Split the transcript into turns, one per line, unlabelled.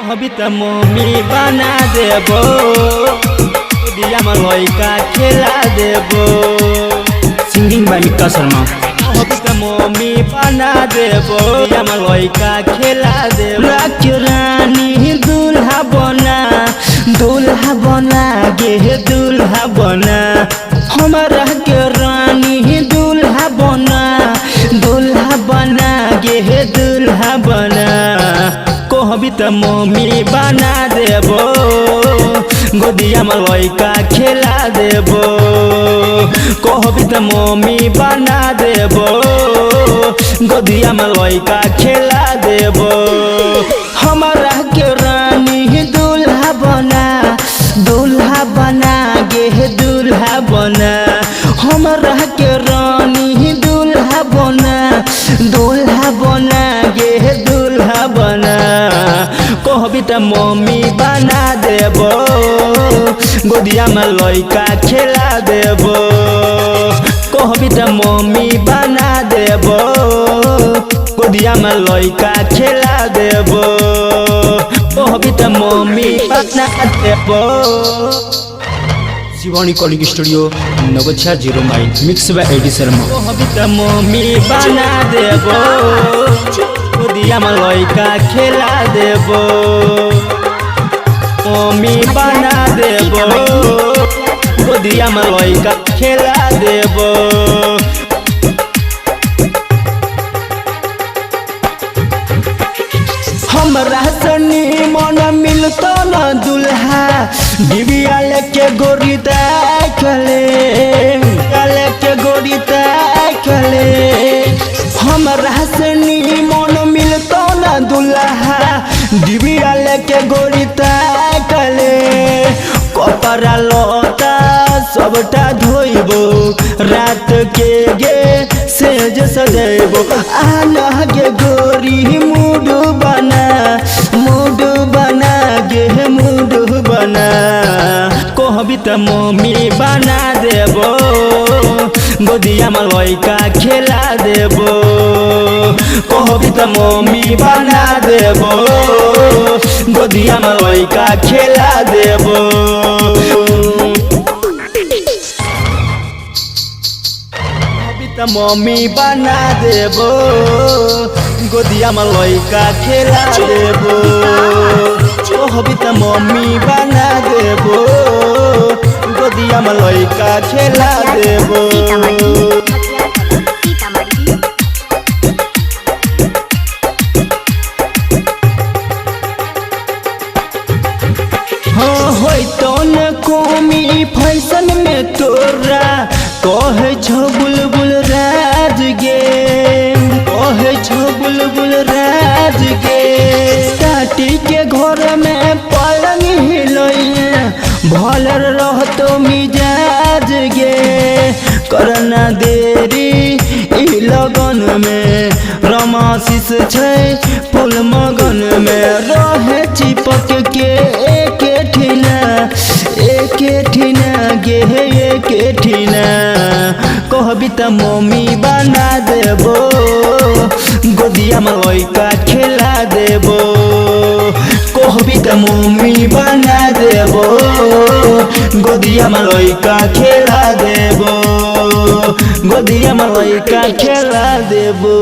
अभी त मम्मी बना देबो दिया लइका खेला देबो
सिंगिंग बाय मिक्का शर्मा।
अभी त मम्मी बना देबो दिया लइका खेला देबो राखी रानी दूल्हा बना गे दूल्हा बना हमारा के रानी दूल्हा बना गे दूल्हा बना कहबी त मम्मी बना देबो गोदिया में लइका खेला देबो कहबी त मम्मी बना देबो गोदिया में लइका खेला देबो हमारा के रानी दूल्हा बना गे दूल्हा बना हमारा के रानी दूल्हा बना गे दूल्हा बना कहबी त मम्मी बना देबो गोदिया में लइका खेला देबो कहबी त मम्मी बना देबो गोदिया में लइका खेला देबो कहबी त मम्मी बना देबो।
शिवानी कॉलिंग स्टूडियो नगोछा 0 माइल मिक्स बाय एडी शर्मा।
कहबी त मम्मी बना देबो गोदिया में लइका खेला देबो मम्मी बना देबो गोदिया में लइका खेला देबो हमरा सनी मन मिलतो न दुल्हा डिबिया लेके गोरी खले हमरा सनी मन मिलतो न दुल्हा डिबिया लेके गोरी खले कपड़ा लता सबटा धोइबो रात के गे सेज सजेबो आना गे गोरी मूड बना कहबी त मम्मी बना देबो गोदिया में लइका खेला देबो कहबी त मम्मी बना देबो गोदिया में लइका खेला देबो त मम्मी बना देबो गोदिया में लइका खेला देबो कहबी त मम्मी बना देबो गोदिया में लइका खेला देबो। हाँ होई तो न कोमी फैशन में तोरा कहे छो बुलबुल राज गे टाटी के घर में पलंग हिलैया भलर रहतो मिजाज गे करना देरी ई लगन में रमाशिष छै फूल मगन में रहे चिपक के एक ठिना कहबी त मम्मी बना देबो गोदिया में लइका खेला देबो कहबी त मम्मी बना देबो गोदिया में लइका खेला देबो गोदिया में लइका खेला देबो।